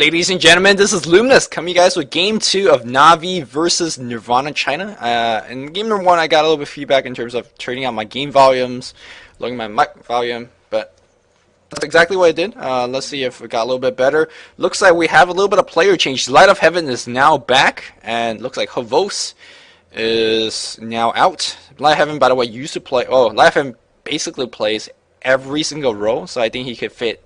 ladies and gentlemen, this is Luminous coming you guys with Game 2 of NaVi versus Nirvana China. In Game number 1, I got a little bit of feedback in terms of turning out my game volumes, lowering my mic volume, but that's exactly what I did. Let's see if it got a little bit better. Looks like we have a little bit of player change. Light of Heaven is now back, and looks like Havos is now out. Light of Heaven, by the way, used to play. Oh, Light of Heaven basically plays every single role, so I think he could fit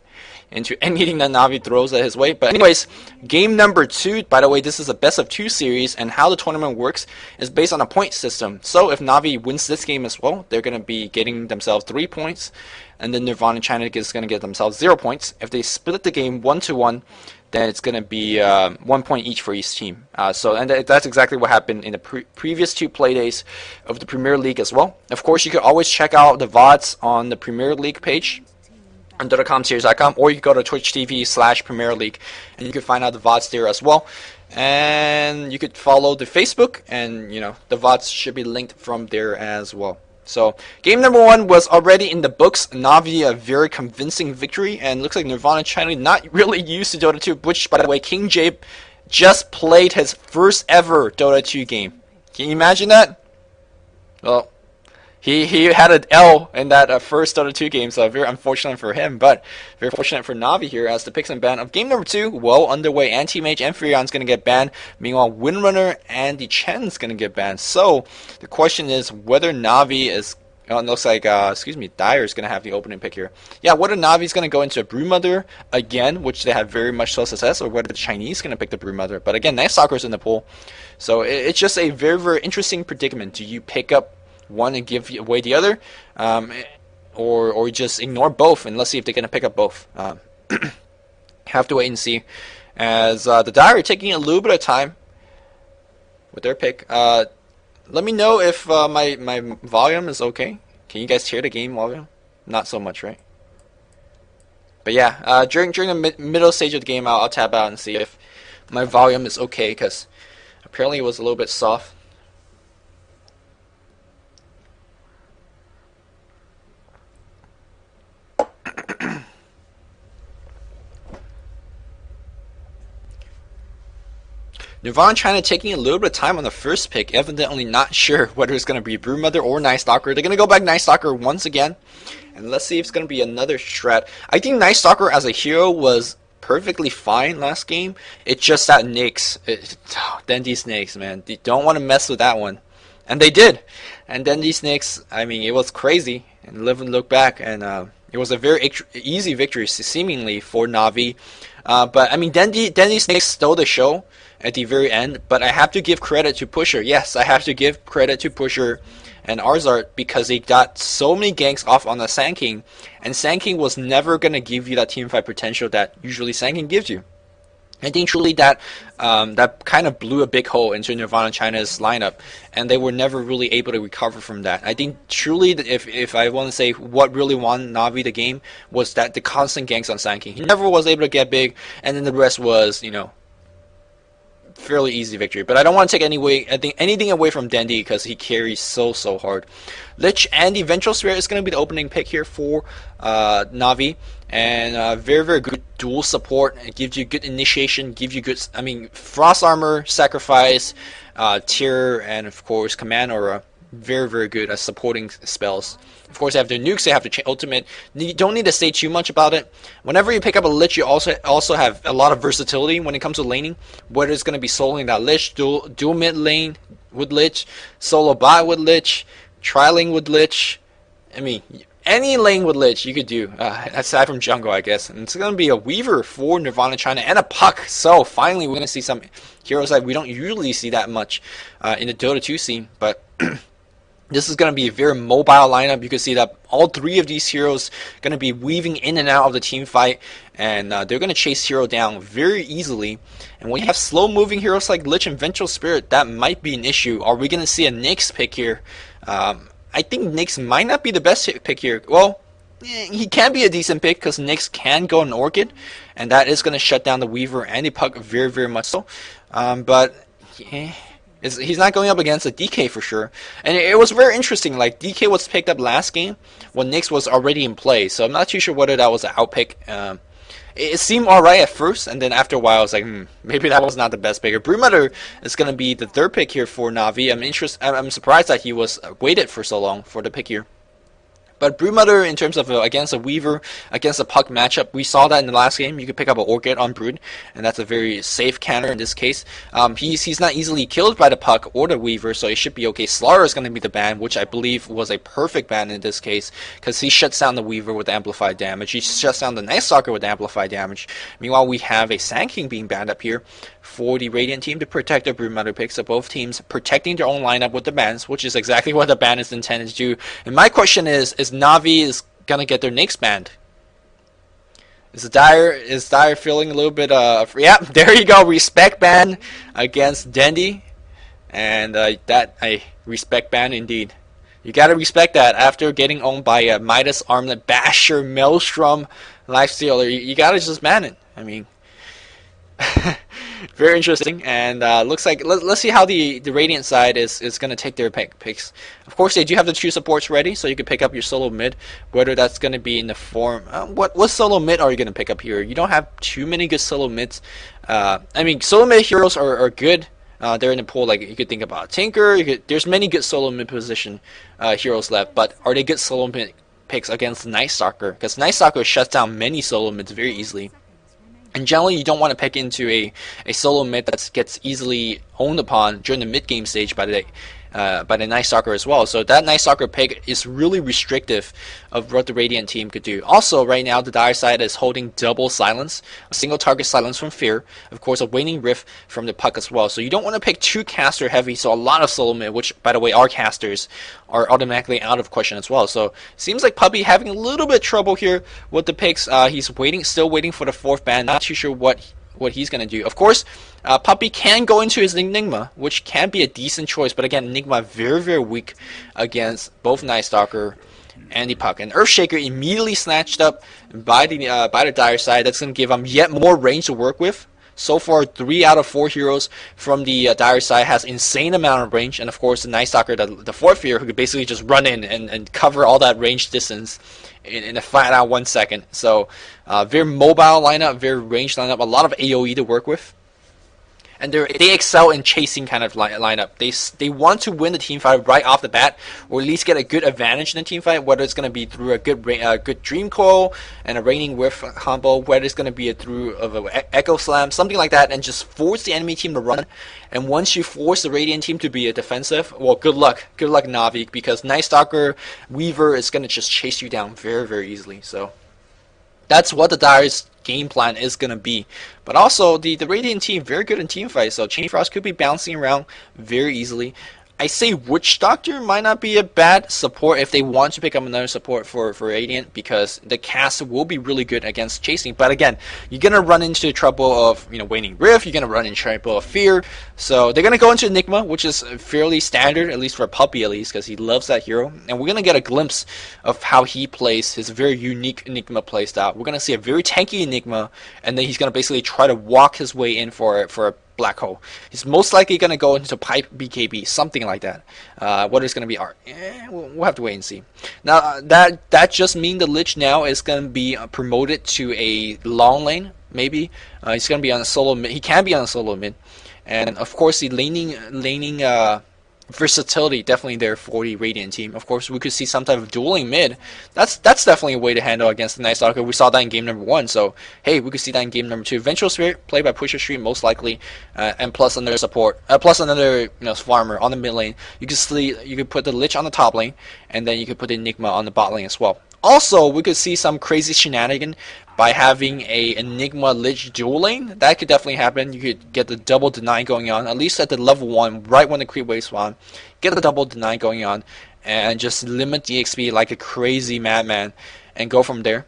into anything that NaVi throws at his way. But anyways, game number 2, by the way, this is a best of 2 series, and how the tournament works is based on a point system. So if NaVi wins this game as well, they're going to be getting themselves 3 points, and then Nirvana China is going to get themselves 0 points. If they split the game 1-1, then it's going to be 1 point each for each team. And that's exactly what happened in the previous 2 play days of the Premier League as well. Of course, you can always check out the VODs on the Premier League page on .com/series.com, or you can go to Twitch TV/PremierLeague, and you can find out the VODs there as well. And you could follow the Facebook, and the VODs should be linked from there as well. So game number 1 was already in the books. NaVi a very convincing victory, and looks like Nirvana China not really used to Dota 2, which, by the way, King Jabe just played his first ever Dota 2 game. Can you imagine that? Well, he had an L in that first Dota 2 game, so very unfortunate for him, but very fortunate for NaVi here as the picks and ban of game number 2 well underway. Anti-Mage and Furion's going to get banned. Meanwhile, Windrunner and the Chen's going to get banned. So the question is whether NaVi is... Oh, it looks like, Dire is going to have the opening pick here. Yeah, whether NaVi is going to go into a Broodmother again, which they have very much so success, or whether the Chinese going to pick the Broodmother. But again, Night Stalker's in the pool. So it's just a very, very interesting predicament. Do you pick up one and give away the other, or just ignore both, and let's see if they're going to pick up both. Have to wait and see, as the Dire are taking a little bit of time with their pick. Let me know if my volume is okay. Can you guys hear the game volume? Not so much, right? But yeah, during the middle stage of the game, I'll tab out and see if my volume is okay, because apparently it was a little bit soft. Nirvana China taking a little bit of time on the first pick, evidently not sure whether it's going to be Broodmother or Night Stalker. They're going to go back Night Stalker once again, and let's see if it's going to be another strat. I think Night Stalker as a hero was perfectly fine last game. It's just that Nyx, then these Nyx, man, they don't want to mess with that one, and they did. And then these Nyx, I mean, it was crazy. And live and look back, and it was a very easy victory seemingly for NaVi. But I mean, then these Nyx stole the show at the very end, but I have to give credit to Pusher. Yes, I have to give credit to Pusher and Arzart, because they got so many ganks off on the Sand King, and Sand King was never going to give you that teamfight potential that usually Sand King gives you. I think truly that that kind of blew a big hole into Nirvana China's lineup, and they were never really able to recover from that. I think truly, if I want to say what really won NaVi the game, was that the constant ganks on Sand King. He never was able to get big, and then the rest was, fairly easy victory. But I don't want to take anything away from Dendi, because he carries so hard. Lich and the Vengeful Spirit is going to be the opening pick here for NaVi, and very, very good dual support. It gives you good initiation, gives you good, Frost Armor, Sacrifice, Tear, and of course Command Aura. Very, very good at supporting spells. Of course, they have their nukes, they have their ultimate. You don't need to say too much about it. Whenever you pick up a Lich, you also have a lot of versatility when it comes to laning. Whether it's going to be soloing that Lich, dual mid lane with Lich, solo bot with Lich, trialing with Lich. I mean, any lane with Lich you could do, aside from jungle, I guess. And it's going to be a Weaver for Nirvana China and a Puck. So finally, we're going to see some heroes that we don't usually see that much in the Dota 2 scene, but this is going to be a very mobile lineup. You can see that all 3 of these heroes are going to be weaving in and out of the team fight, and they're going to chase hero down very easily. And when you have slow-moving heroes like Lich and Vengeful Spirit, that might be an issue. Are we going to see a Nyx pick here? I think Nyx might not be the best pick here. Well, he can be a decent pick, because Nyx can go an Orchid, and that is going to shut down the Weaver and the Puck very, very much so. But he's not going up against a DK for sure. And it was very interesting. Like, DK was picked up last game when Nyx was already in play, so I'm not too sure whether that was an outpick. it seemed alright at first, and then after a while I was like, maybe that was not the best pick. Broodmother is going to be the third pick here for Navi. I'm surprised that he was waited for so long for the pick here. But Broodmother, in terms of against a Weaver, against a Puck matchup, we saw that in the last game. You could pick up an Orchid on Brood, and that's a very safe counter in this case. He's not easily killed by the Puck or the Weaver, so it should be okay. Slaughter is going to be the ban, which I believe was a perfect ban in this case, because he shuts down the Weaver with amplified damage. He shuts down the Night Stalker with amplified damage. Meanwhile, we have a Sand King being banned up here for the Radiant team to protect their Broodmother picks. So both teams protecting their own lineup with the bans, which is exactly what the ban is intended to do. And my question is Navi is gonna get their Nyx banned? Is Dire feeling a little bit yeah, there you go, respect ban against Dendy, and that a respect ban indeed. You gotta respect that after getting owned by a Midas Armlet, Basher, Maelstrom, Lifestealer. You gotta just ban it. I mean, very interesting, and looks like let's see how the Radiant side is going to take their picks. Of course, they do have the 2 supports ready, so you can pick up your solo mid. Whether that's going to be in the form, what solo mid are you going to pick up here? You don't have too many good solo mids. I mean, solo mid heroes are good. They're in the pool. Like you could think about Tinker. There's many good solo mid position heroes left, but are they good solo mid picks against Night Stalker? Because Night Stalker shuts down many solo mids very easily. And generally, you don't want to pick into a solo mid that gets easily owned upon during the mid game stage by the Night Stalker as well. So that Night Stalker pick is really restrictive of what the Radiant team could do. Also, right now, the Dire side is holding double silence, a single target silence from Fear, of course, a Waning Rift from the Puck as well. So you don't want to pick too caster heavy, so a lot of solo mid, which, by the way, our casters are automatically out of question as well. So seems like Puppy having a little bit of trouble here with the picks. He's still waiting for the 4th ban. Not too sure what he's going to do. Of course, Puppy can go into his Enigma, which can be a decent choice, but again, Enigma very, very weak against both Night Stalker and the Puck. And Earthshaker immediately snatched up by the Dire side. That's going to give him yet more range to work with. So far, 3 out of 4 heroes from the Dire side has insane amount of range, and of course the Night Stalker, the 4th hero, who could basically just run in and cover all that range distance in a flat out 1 second. So very mobile lineup, very ranged lineup, a lot of AoE to work with. And they excel in chasing kind of lineup. They want to win the team fight right off the bat, or at least get a good advantage in the team fight. Whether it's going to be through a good Dream Coil and a Raining Whiff combo, whether it's going to be through an Echo Slam, something like that, and just force the enemy team to run. And once you force the Radiant team to be a defensive, well, good luck, Navi, because Night Stalker, Weaver is going to just chase you down very, very easily. So that's what the Dire's game plan is going to be. But also, the Radiant team, very good in team fights, so Chain Frost could be bouncing around very easily. I say Witch Doctor might not be a bad support if they want to pick up another support for Radiant, because the cast will be really good against chasing. But again, you're going to run into trouble of Waning Rift, you're going to run into trouble of Fear. So they're going to go into Enigma, which is fairly standard, at least for Puppy at least, because he loves that hero. And we're going to get a glimpse of how he plays his very unique Enigma playstyle. We're going to see a very tanky Enigma, and then he's going to basically try to walk his way in for a Black Hole. He's most likely going to go into Pipe BKB, something like that. What is going to be art? We'll have to wait and see. Now, that just means the Lich now is going to be promoted to a long lane, maybe. He's going to be on a solo mid. He can be on a solo mid. And, of course, the laning versatility definitely there for the Radiant team. Of course, we could see some type of dueling mid. That's definitely a way to handle against the Night Stalker. We saw that in game number 1, so hey, we could see that in game number 2. Vengeful Spirit played by Pusher Street most likely, and plus another support, plus another farmer on the mid lane. You could put the Lich on the top lane, and then you could put the Enigma on the bot lane as well. Also, we could see some crazy shenanigan by having a Enigma Lich dual lane. That could definitely happen. You could get the double deny going on, at least at the level 1, right when the creep wave spawn. Get the double deny going on, and just limit the XP like a crazy madman, and go from there.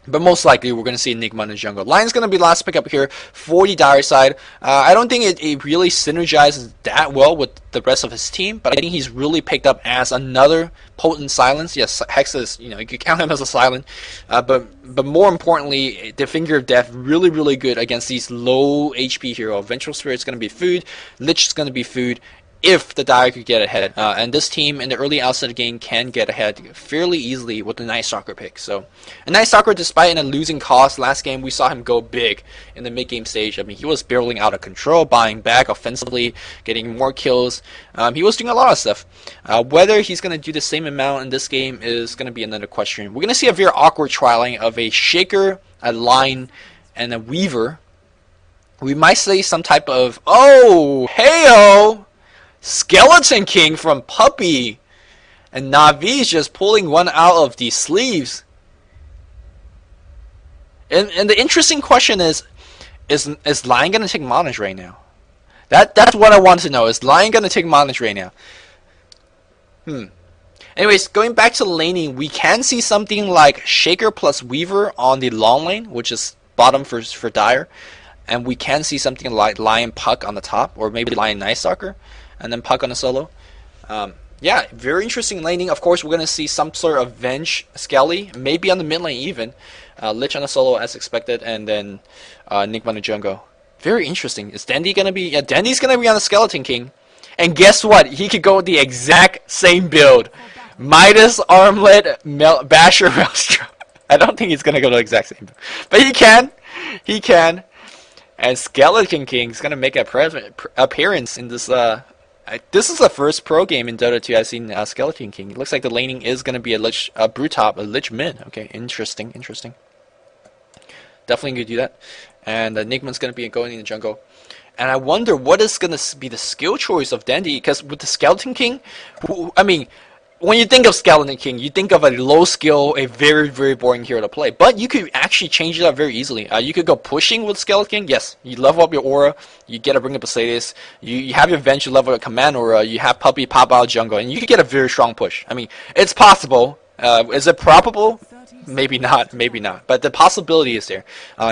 But most likely, we're going to see Enigma in the jungle. Lion's going to be the last pick up here for the Dire side. I don't think it really synergizes that well with the rest of his team, but I think he's really picked up as another potent silence. Yes, Hex is, you could count him as a silent, but more importantly, the Finger of Death really, really good against these low HP hero. Vengeful Spirit is going to be food, Lich is going to be food, if the Dire could get ahead. And this team in the early outset of the game can get ahead fairly easily with the Night Stalker pick. So a Night Stalker, despite in a losing cost last game, we saw him go big in the mid-game stage. I mean, he was barreling out of control, buying back offensively, getting more kills. He was doing a lot of stuff. Whether he's going to do the same amount in this game is going to be another question. We're going to see a very awkward trialing of a Shaker, a Line, and a Weaver. We might see some type of, oh, heyo! Skeleton King from Puppy, and NaVi is just pulling one out of the sleeves. And the interesting question is Lion gonna take Monage right now? That's what I want to know. Is Lion gonna take Monage right now? Anyways, going back to the laning, we can see something like Shaker plus Weaver on the long lane, which is bottom for Dire, and we can see something like Lion Puck on the top, or maybe Lion Night Stalker, and then Puck on a solo. Yeah, very interesting laning. Of course, we're going to see some sort of Venge Skelly, maybe on the mid lane even. Lich on a solo as expected, and then Nigma on the jungle. Very interesting. Is Dandy going to be... Yeah, Dandy's going to be on the Skeleton King. And guess what? He could go with the exact same build. Midas, Armlet, Basher, Maelstrom. I don't think he's going to go to the exact same build. But he can. He can. And Skeleton King is going to make an appearance in this... this is the first pro game in Dota 2 I've seen Skeleton King. It looks like the laning is going to be a Brute top, a Lich mid. Okay, interesting, interesting. Definitely going to do that. And Nigma's going to be going in the jungle. And I wonder what is going to be the skill choice of Dandy, because with the Skeleton King, I mean, when you think of Skeleton King, you think of a low skill, a very, very boring hero to play. But you could actually change it up very easily. You could go pushing with Skeleton King. Yes, you level up your aura, you get a Ring of Poseidon, you have your Venge, you level up Command Aura, you have Puppy pop out jungle, and you could get a very strong push. I mean, it's possible. Is it probable? Maybe not, maybe not. But the possibility is there.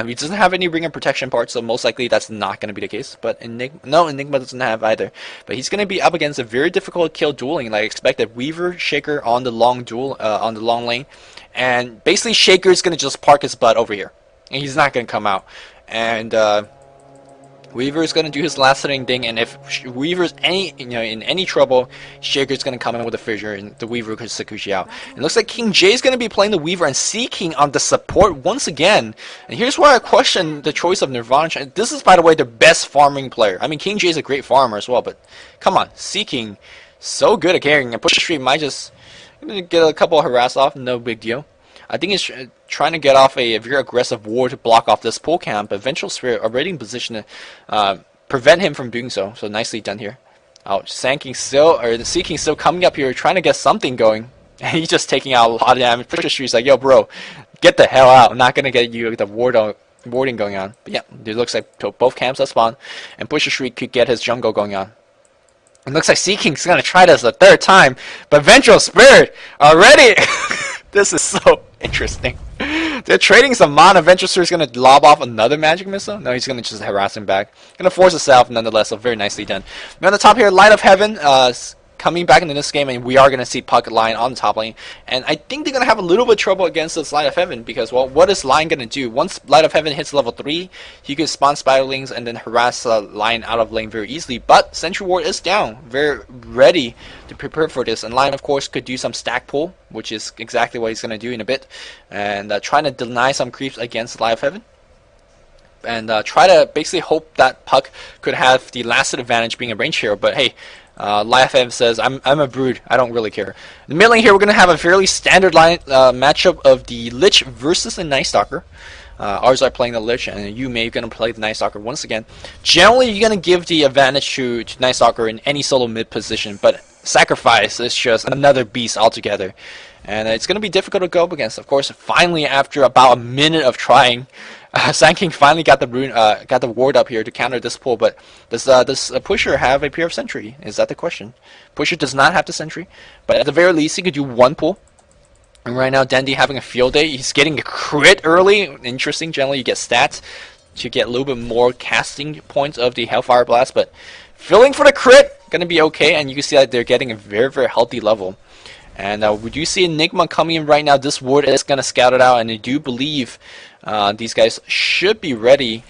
He doesn't have any Ring of Protection parts, so most likely that's not going to be the case. But Enigma doesn't have either. But he's going to be up against a very difficult kill dueling, like expected. Weaver, Shaker on the long on the long lane, and basically Shaker is going to just park his butt over here, and he's not going to come out. And Weaver is going to do his last hitting thing, and if Weaver's in any trouble, Shaker's going to come in with a fissure, and the Weaver could Sakushi out. It looks like King J is going to be playing the Weaver and Seeking on the support once again. And here's where I question the choice of Nirvana. This is, by the way, their best farming player. I mean, King J is a great farmer as well, but come on, Seeking, so good at carrying. And Push Street might just get a couple of harass off, no big deal. I think he's trying to get off a very aggressive ward to block off this pull camp, but Vengeful Spirit already in position to prevent him from doing so. So nicely done here. Oh, Seeking still coming up here, trying to get something going. And he's just taking out a lot of damage. Pusher Street's like, yo, bro, get the hell out. I'm not going to get you the warding going on. But yeah, it looks like both camps are spawned, and Pusher Street could get his jungle going on. It looks like Seeking's going to try this a third time, but Vengeful Spirit already... This is so interesting. They're trading some mana. Vengeful Spirit's going to lob off another magic missile. No, he's going to just harass him back. Going to force himself nonetheless, so very nicely done. And on the top here, Light of Heaven coming back into this game, and we are going to see Puck Lion on the top lane. And I think they're going to have a little bit of trouble against this Light of Heaven, because, well, what is Lion going to do? Once Light of Heaven hits level 3, he can spawn Spiderlings and then harass Lion out of lane very easily. But Sentry Ward is down, very ready to prepare for this. And Lion, of course, could do some stack pull, which is exactly what he's going to do in a bit. And trying to deny some creeps against Light of Heaven. And try to basically hope that Puck could have the last advantage being a range hero. But hey, Light of Heaven says, I'm a brood, I don't really care. In the mid lane here, we're going to have a fairly standard line matchup of the Lich versus the Night Stalker. Ours are playing the Lich, and you may going to play the Night Stalker once again. Generally, you're going to give the advantage to Night Stalker in any solo mid position, but Sacrifice is just another beast altogether. And it's going to be difficult to go up against. Of course, finally, after about a minute of trying, Sand King finally got the ward up here to counter this pull. But does this Pusher have a pair of Sentry? Is that the question? Pusher does not have the Sentry, but at the very least, he could do one pull. And right now, Dandy having a field day. He's getting a crit early. Interesting. Generally, you get stats to get a little bit more casting points of the Hellfire Blast, but filling for the crit, going to be okay. And you can see that they're getting a very, very healthy level. And we do see Enigma coming in right now. This ward is going to scout it out, and I do believe these guys should be ready.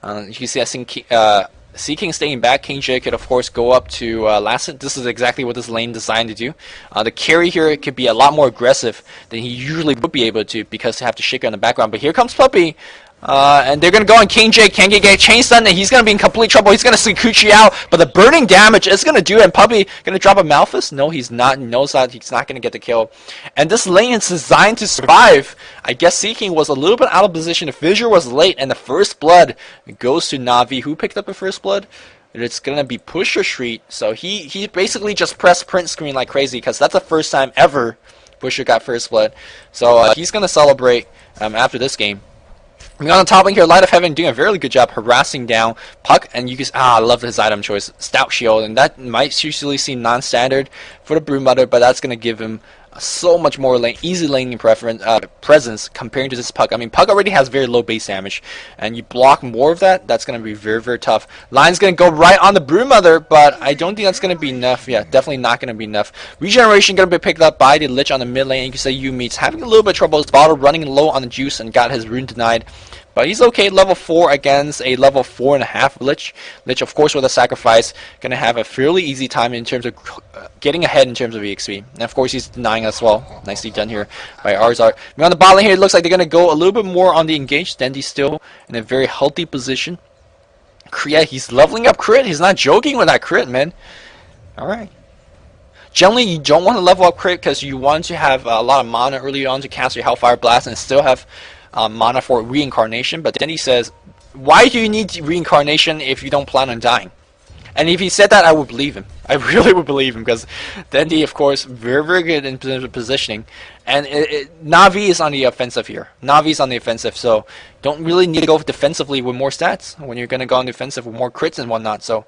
You can see, I think Seeking staying back. King J could of course go up to last hit. This is exactly what this lane designed to do. The carry here could be a lot more aggressive than he usually would be able to because they have to shake her in the background. But here comes Puppey. And they're going to go on King J. Can't get chain stun, and he's going to be in complete trouble. He's going to Sukuchi out, but the burning damage is going to do it. And Puppey going to drop a Malphus? No, he's not. He knows that he's not going to get the kill. And this lane is designed to survive. I guess Seeking was a little bit out of position. The fissure was late, and the first blood goes to Navi. Who picked up the first blood? It's going to be Pusher Street. So he basically just pressed print screen like crazy because that's the first time ever Pusher got first blood. So he's going to celebrate after this game. On the top lane here, Light of Heaven doing a very good job harassing down Puck, and you can I love his item choice, Stout Shield, and that might usually seem non-standard for the Broodmother, but that's going to give him so much more easy laning presence comparing to this Puck. I mean, Puck already has very low base damage, and you block more of that, that's going to be very, very tough. Lion's going to go right on the Broodmother, but I don't think that's going to be enough. Yeah, definitely not going to be enough. Regeneration going to be picked up by the Lich on the mid lane. You can say Yumi's having a little bit of trouble. His bottle running low on the juice and got his rune denied. But he's okay, level 4 against a level 4.5 Lich. Lich, of course, with a sacrifice, going to have a fairly easy time in terms of getting ahead in terms of EXP. And of course, he's denying as well. Nicely done here by Arzar. On the bot lane here, it looks like they're going to go a little bit more on the engage. Dendy's still in a very healthy position. Yeah, he's leveling up crit. He's not joking with that crit, man. Alright. Generally, you don't want to level up crit because you want to have a lot of mana early on to cast your Hellfire Blast and still have mana for reincarnation. But then he says, why do you need reincarnation if you don't plan on dying? And if he said that, I would believe him. I really would believe him, because Dendi, of course, very, very good in positioning. And Navi is on the offensive here. Navi is on the offensive, so don't really need to go defensively with more stats when you're going to go on defensive with more crits and whatnot. So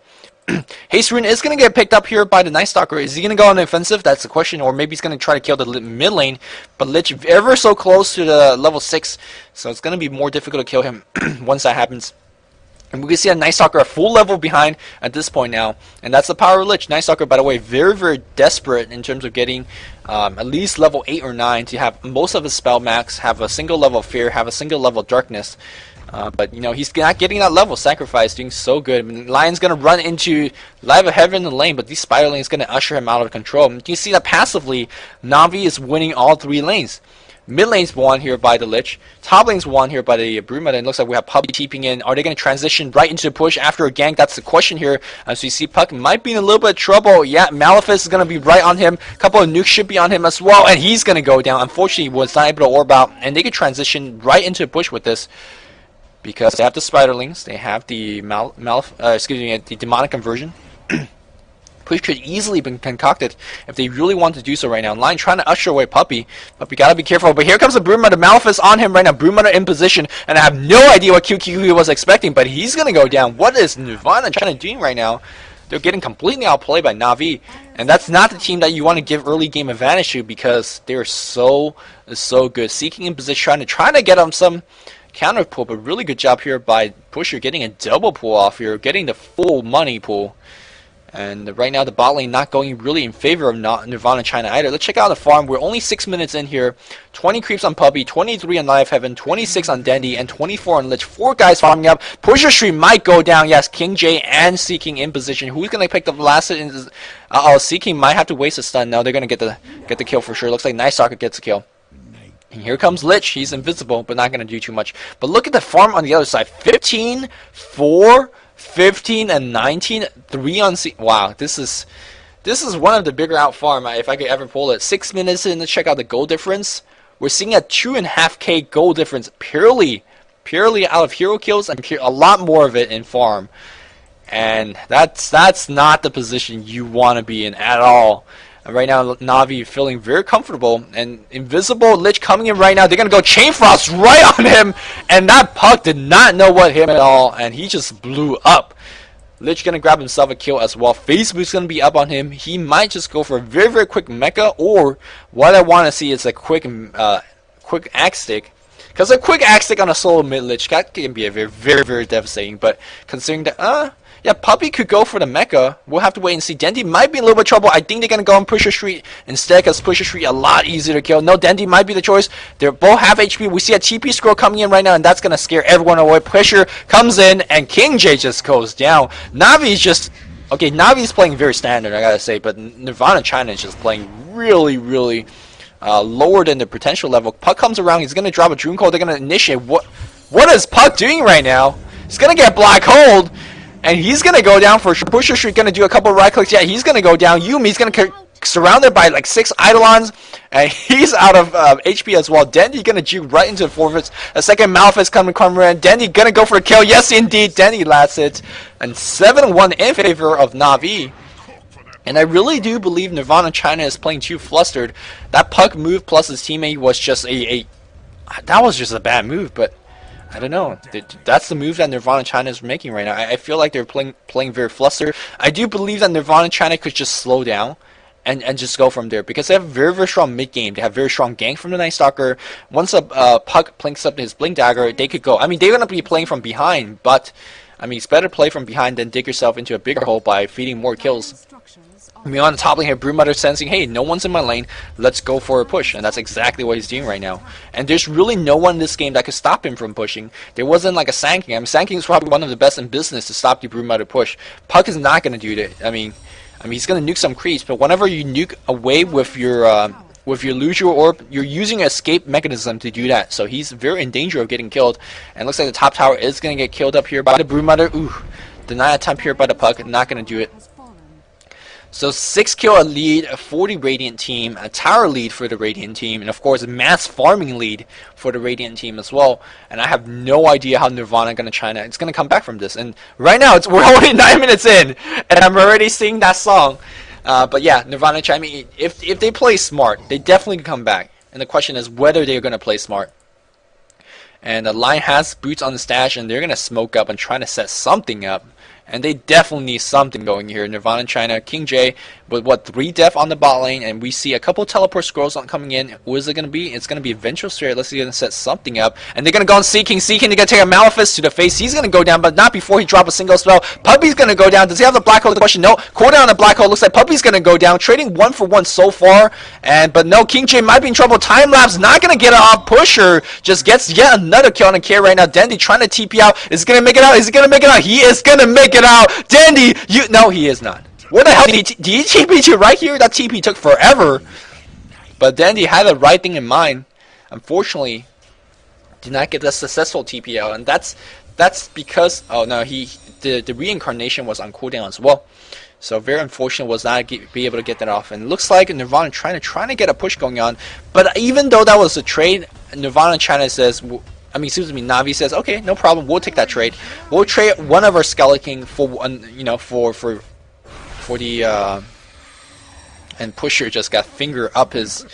Haste Rune is going to get picked up here by the Night Stalker. Is he going to go on the offensive? That's the question. Or maybe he's going to try to kill the mid lane. But Lich ever so close to the level 6, so it's going to be more difficult to kill him once that happens. And we can see a Night Stalker a full level behind at this point now. And that's the power of Lich. Night Stalker, by the way, very, very desperate in terms of getting at least level 8 or 9 to have most of his spell max, have a single level of Fear, have a single level of Darkness. But, you know, he's not getting that level. Sacrifice, doing so good. I mean, Lion's going to run into Live of Heaven in the lane, but these Spider lanes going to usher him out of control. And you see that passively, Navi is winning all 3 lanes. Mid lane's won here by the Lich. Top lane's won here by the Broodmother. And it looks like we have Puppey TPing in. Are they going to transition right into a push after a gank? That's the question here. So you see Puck might be in a little bit of trouble. Yeah, Maleficus is going to be right on him. A couple of nukes should be on him as well. And he's going to go down. Unfortunately, he was not able to orb out. And they could transition right into a push with this, because they have the Spiderlings, they have the the demonic conversion. Push could easily been concocted if they really want to do so right now. Lion trying to usher away Puppey. Puppey gotta be careful. But here comes the Broodmother. Maleficus on him right now. Broodmother in position, and I have no idea what QQ was expecting, but he's gonna go down. What is Nirvana trying to do right now? They're getting completely outplayed by Navi, and that's not the team that you want to give early game advantage to, because they're so good. Seeking in position, trying to get them some counter pull, but really good job here by Pusher getting a double pull off here, getting the full money pull. And right now the bot lane not going really in favor of Nirvana China either. Let's check out the farm. We're only 6 minutes in here. 20 creeps on Puppey, 23 on Live Heaven, 26 on Dendy, and 24 on Lich. 4 guys farming up. Pusher Street might go down. Yes, King J and Seeking in position. Who's going to pick the last hit? Seeking might have to waste a stun. No, they're going to get the kill for sure. Looks like Night Stalker gets the kill. And here comes Lich. He's invisible, but not going to do too much. But look at the farm on the other side. 15, 4, 15, and 19. 3 on C. Wow, this is one of the bigger out farm, if I could ever pull it. 6 minutes in to check out the gold difference. We're seeing a 2.5k gold difference purely out of hero kills, and a lot more of it in farm. And that's not the position you want to be in at all. Right now, Navi feeling very comfortable, and invisible Lich coming in right now. They're gonna go Chain Frost right on him, and that Puck did not know what hit him at all, and he just blew up. Lich gonna grab himself a kill as well. Facebook's gonna be up on him. He might just go for a very, very quick mecha, or what I want to see is a quick axe stick. Because a quick axe stick on a solo mid Lich, that can be a very, very, very devastating. But considering that, Yeah, Puppy could go for the mecha. We'll have to wait and see. Dendy might be in a little bit of trouble. I think they're going to go on Pusher Street instead, because Pusher Street a lot easier to kill. No, Dendy might be the choice. They're both half HP. We see a TP scroll coming in right now, and that's going to scare everyone away. Pusher comes in, and King J just goes down. Navi's just... Okay, Navi's playing very standard, I gotta say, but Nirvana China is just playing really, really lower than the potential level. Puck comes around. He's going to drop a Dream Cold. They're going to initiate. What is Puck doing right now? He's going to get Black Hold. And he's going to go down for Pusher Street, going to do a couple of right clicks. Yeah, he's going to go down. Yumi's going to surrounded by like 6 Eidolons, and he's out of HP as well. Dendy going to juke right into the forfeits. A second Malphite coming in. Dendy going to go for a kill. Yes, indeed. Dendy last hit. And 7-1 in favor of NaVi. And I really do believe Nirvana China is playing too flustered. That Puck move plus his teammate was just that was just a bad move, but I don't know. That's the move that Nirvana China is making right now. I feel like they're playing very flustered. I do believe that Nirvana China could just slow down and just go from there, because they have very, very strong mid game. They have very strong gank from the Night Stalker. Once a Puck plinks up his Blink Dagger, they could go. I mean, they're going to be playing from behind, but I mean, it's better to play from behind than dig yourself into a bigger hole by feeding more kills. I mean, on the top lane here, Broodmother sensing, hey, no one's in my lane, let's go for a push, and that's exactly what he's doing right now. And there's really no one in this game that could stop him from pushing. There wasn't like a Sanking. I mean, Sanking is probably one of the best in business to stop the Broodmother push. Puck is not going to do that. I mean, he's going to nuke some creeps, but whenever you nuke away with your Lucio Orb, you're using an escape mechanism to do that. So he's very in danger of getting killed. And it looks like the top tower is going to get killed up here by the Broodmother. Ooh, deny attempt here by the Puck, not going to do it. So 6 kill lead for the Radiant team, a tower lead for the Radiant team, and of course a mass farming lead for the Radiant team as well. And I have no idea how Nirvana China is going to come back from this. And right now we're only 9 minutes in, and I'm already singing that song. But yeah, Nirvana China, if they play smart, they definitely can come back. And the question is whether they're going to play smart. And the line has boots on the stash, and they're going to smoke up and try to set something up. And they definitely need something going here. Nirvana China, King J with 3 def on the bot lane, and we see a couple teleport scrolls coming in. What is it going to be? It's going to be Vengeful Spirit. Let's see, going to set something up. And they're going to go on Seeking. They're going to take a Malefice to the face. He's going to go down, but not before he drops a single spell. Puppy's going to go down. Does he have the Black Hole? The question, no. Cooldown on the Black Hole. Looks like Puppy's going to go down. Trading 1 for 1 so far. But no, King J might be in trouble. Time Lapse not going to get it off. Pusher just gets yet another kill on the carry right now. Dendy trying to TP out. Is he going to make it out? Is he going to make it out? He is going to make it out. Dendy, no, he is not. What the hell did he TP to right here? That TP took forever. But Dandy had the right thing in mind. Unfortunately, did not get the successful TP out, and that's because the reincarnation was on cooldown as well. So very unfortunate was not be able to get that off. And it looks like Nirvana trying to get a push going on. But even though that was a trade, Nirvana China says, NaVi says, okay, no problem, we'll take that trade. We'll trade one of our Skeleton for the and Pusher just got finger up his,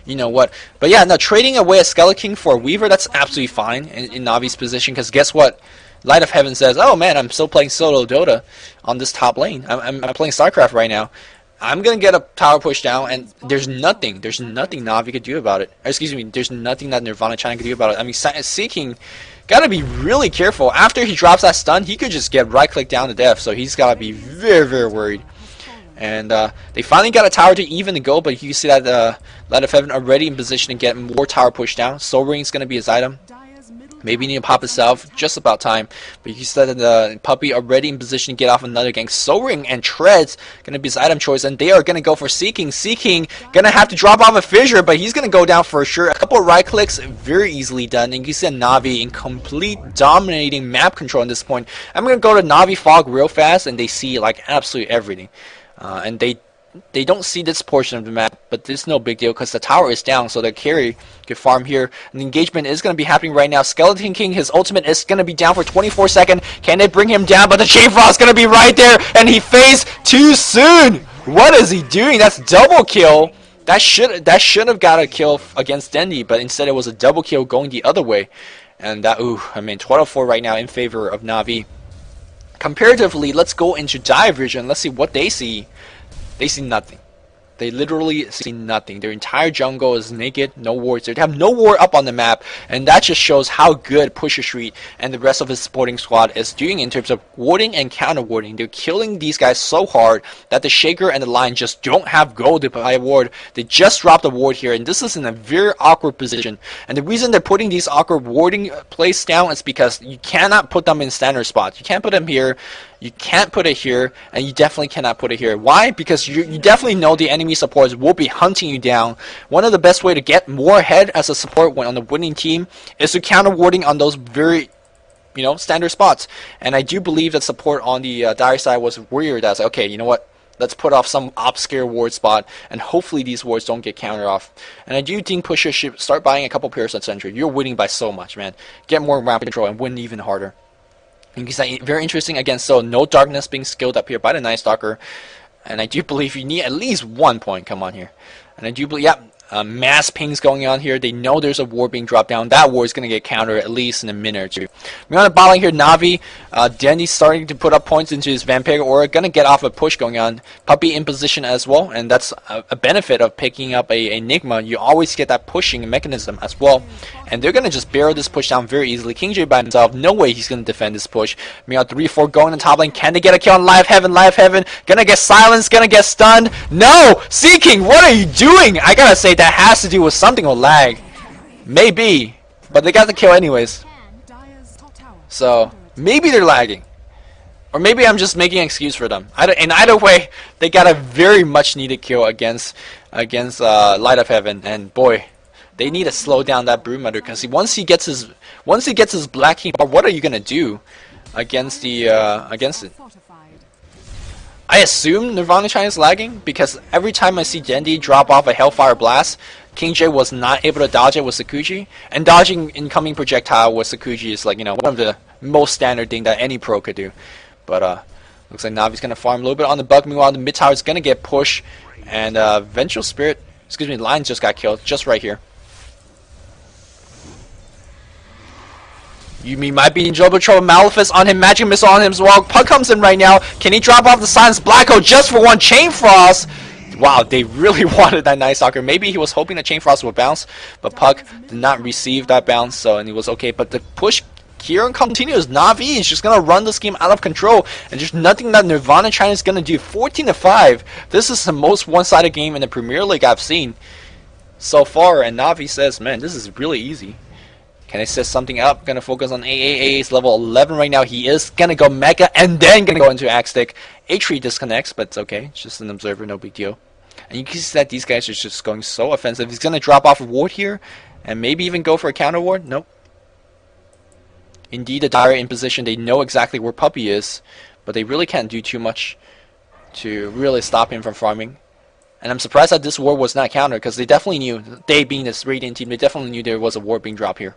But yeah, no, trading away a Skeleton for a Weaver, that's absolutely fine in Navi's position, because guess what? Light of Heaven says, oh man, I'm still playing solo Dota on this top lane. I'm playing StarCraft right now. I'm going to get a tower push down, and there's nothing Navi could do about it. Excuse me, there's nothing that Nirvana China could do about it. I mean, Seeking got to be really careful. After he drops that stun, he could just get right-click down to death, so he's got to be very, very worried. And they finally got a tower to even the go, but you see that Light of Heaven already in position to get more tower push down. Soul Ring is going to be his item. Maybe need to pop himself, just about time. But you said that the Puppy already in position to get off another gank. Soul Ring and Treads going to be his item choice, and they are going to go for Seeking. Seeking going to have to drop off a Fissure, but he's going to go down for sure. A couple of right clicks, very easily done. And you see NaVi in complete dominating map control at this point. I'm going to go to NaVi Fog real fast, and they see like absolutely everything. And they don't see this portion of the map, but this is no big deal because the tower is down, so the carry could farm here. And the engagement is going to be happening right now. Skeleton King, his ultimate is going to be down for 24 seconds. Can they bring him down? But the Chain Frost is going to be right there, and he phased too soon. What is he doing? That's double kill. That should have got a kill against Dendy, but instead it was a double kill going the other way. And that, 12-4 right now in favor of NaVi. Comparatively, let's go into Dive Vision. Let's see what they see. They see nothing. They literally see nothing. Their entire jungle is naked, no wards. They have no ward up on the map, and that just shows how good Pusher Street and the rest of his supporting squad is doing in terms of warding and counter warding. They're killing these guys so hard that the Shaker and the Lion just don't have gold to buy a ward. They just dropped a ward here, and this is in a very awkward position. And the reason they're putting these awkward warding plays down is because you cannot put them in standard spots. You can't put them here. You can't put it here, and you definitely cannot put it here. Why? Because you definitely know the enemy supports will be hunting you down. One of the best way to get more ahead as a support when on the winning team is to counter warding on those very, standard spots. And I do believe that support on the dire side was worried that, okay, you know what? Let's put off some obscure ward spot, and hopefully these wards don't get countered off. And I do think Pusher should start buying a couple pairs of Sentry. You're winning by so much, man. Get more map control and win even harder. You can say very interesting again. So no darkness being skilled up here by the Night Stalker, and I do believe you need at least 1 point. Come on here, and I do believe mass pings going on here. They know there's a ward being dropped down. That ward is going to get countered at least in a minute or two. We're on the bot lane here. Navi, Dendy's starting to put up points into his Vampire Aura. Going to get off a push going on. Puppy in position as well, and that's a benefit of picking up a Enigma. You always get that pushing mechanism as well, and they're going to just barrel this push down very easily. King J by himself, no way he's going to defend this push. We got 3-4 going on top lane. Can they get a kill on Live Heaven? Live Heaven gonna get silenced, gonna get stunned. No! Seeking, what are you doing? I gotta say that has to do with something with lag. Maybe, but they got the kill anyways. So maybe they're lagging, or maybe I'm just making an excuse for them. In either way, they got a very much needed kill against Light of Heaven, and boy, they need to slow down that Broodmother, because once he gets his Black King, what are you gonna do against it? I assume Nirvana China is lagging, because every time I see Dendi drop off a Hellfire Blast, King J was not able to dodge it with Sakuji, and dodging incoming projectile with Sakuji is like, one of the most standard thing that any pro could do. But looks like Navi's gonna farm a little bit on the bug. Meanwhile, the mid tower is gonna get pushed, and Vengeful Spirit, Lion just got killed just right here. Yumi might be in trouble. Malefice on him. Magic Missile on him as well. Puck comes in right now. Can he drop off the Silence Black Hole just for one? Chain Frost. Wow, they really wanted that Night Stalker. Maybe he was hoping that Chain Frost would bounce, but Puck did not receive that bounce, and he was okay. But the push here continues. NaVi is just going to run this game out of control, and there's nothing that Nirvana China is going to do. 14-5. This is the most one-sided game in the Premier League I've seen so far, and NaVi says, man, this is really easy. Can I set something up? Gonna focus on AAA. He's level 11 right now. He is gonna go Mega and then gonna go into Axe Stick. H3 disconnects, but it's okay. It's just an observer, no big deal. And you can see that these guys are just going so offensive. He's gonna drop off a ward here and maybe even go for a counter ward. Nope. Indeed, the Dire in position. They know exactly where Puppy is, but they really can't do too much to really stop him from farming. And I'm surprised that this ward was not countered, because they definitely knew, they being this Radiant team, they definitely knew there was a ward being dropped here.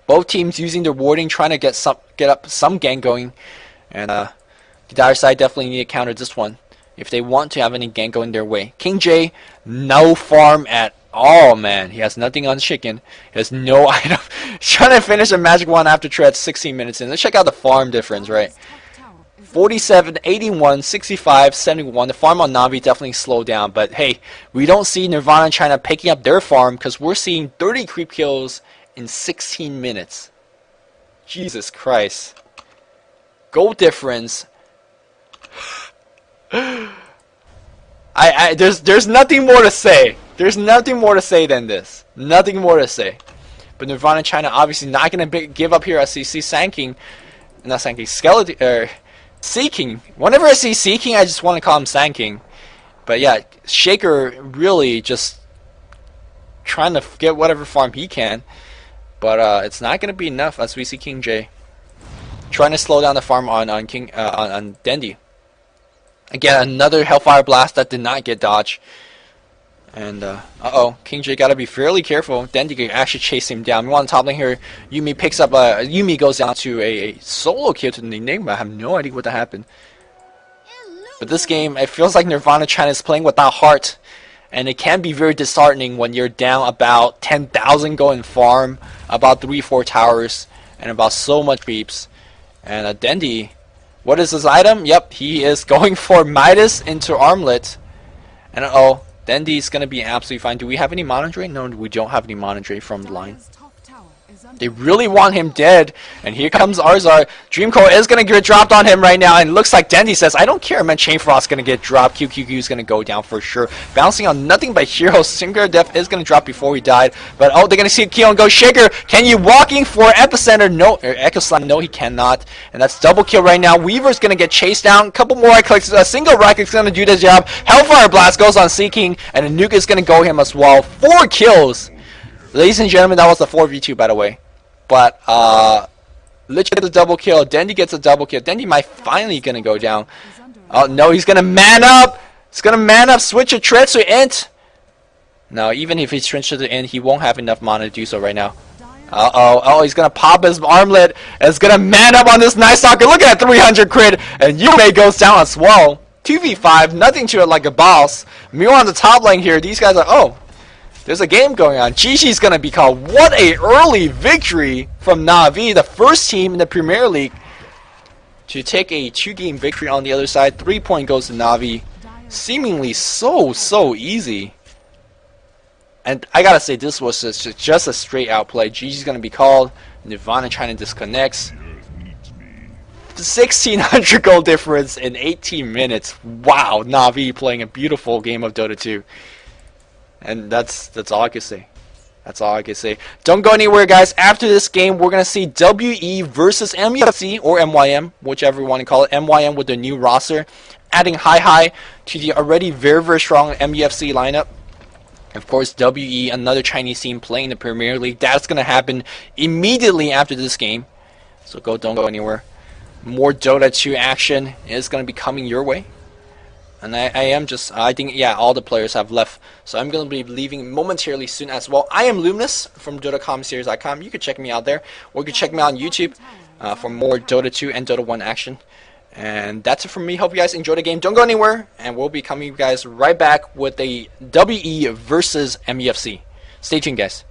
Both teams using their warding, trying to get up some gang going, and the Dire side definitely need to counter this one if they want to have any gang going their way. King J, no farm at all, man. He has nothing on chicken. He has no item. He's trying to finish a magic one after tread 16 minutes in. Let's check out the farm difference, right? 47, 81, 65, 71. The farm on Navi definitely slowed down, but hey, we don't see Nirvana China picking up their farm, because we're seeing 30 creep kills in 16 minutes. Jesus Christ. Goal difference. There's nothing more to say. There's nothing more to say than this. Nothing more to say. But Nirvana China obviously not going to give up here as you see Seeking. Seeking. Whenever I see Seeking, I just want to call him Sanking. But yeah, Shaker really just trying to get whatever farm he can. But it's not going to be enough, as we see King J trying to slow down the farm on Dendi. Again, another Hellfire Blast that did not get dodged. And King J got to be fairly careful. Dendi can actually chase him down. We want top lane here. Yumi picks up. Yumi goes down to a solo kill to the Enigma. I have no idea what that happened. But this game, it feels like Nirvana China is playing without heart. And it can be very disheartening when you're down about 10,000 going farm, about 3-4 towers, and about so much creeps. And Dendi, what is his item? Yep, he is going for Midas into Armlet. And oh, Dendi's gonna be absolutely fine. Do we have any Mono Drain? No, we don't have any Mono Drain from the line. They really want him dead, and here comes Arzar. Dreamcore is going to get dropped on him right now, and it looks like Dendi says, I don't care, man. Chain Frost's going to get dropped. QQQ is going to go down for sure. Bouncing on nothing but heroes. Singular Death is going to drop before he died, but oh, they're going to see Keon go. Shaker, can you walking for Epicenter? No, or Echo Slam, no, he cannot, and that's double kill right now. Weaver's going to get chased down. A couple more right clicks. A single right click's going to do the job. Hellfire Blast goes on Seeking, and a nuke is going to go him as well. 4 kills. Ladies and gentlemen, that was a 4v2, by the way. But, Lich gets a double kill. Dendi gets a double kill. Dendi might finally gonna go down. Oh, no, he's gonna man up! He's gonna man up, switch a Tread to Int! No, even if he switches to Int, he won't have enough mana to do so right now. Uh-oh. Oh, he's gonna pop his armlet. And it's gonna man up on this Night Stalker. Look at that 300 crit. And Yume goes down as well. 2v5, nothing to it like a boss. Meanwhile on the top lane here, these guys are, oh, there's a game going on. Gigi's gonna be called. What a early victory from NaVi, the first team in the Premier League to take a 2-game victory on the other side. 3-point goes to NaVi. Seemingly so easy. And I gotta say, this was just a straight out play. Gigi's gonna be called. Nirvana trying to disconnect. 1600 goal difference in 18 minutes. Wow, NaVi playing a beautiful game of Dota 2. And that's all I can say. That's all I can say. Don't go anywhere, guys. After this game, we're going to see WE versus MUFC, or MYM, whichever you want to call it. MYM with their new roster, adding Hi to the already very strong MUFC lineup. Of course, WE, another Chinese team playing the Premier League. That's going to happen immediately after this game. So don't go anywhere. More Dota 2 action is going to be coming your way. And I think, yeah, all the players have left. So I'm going to be leaving momentarily soon as well. I am Luminous from Dota.com/series.com. You can check me out there. Or you can check me out on YouTube for more Dota 2 and Dota 1 action. And that's it from me. Hope you guys enjoyed the game. Don't go anywhere. And we'll be coming you guys right back with a WE versus MUFC. Stay tuned, guys.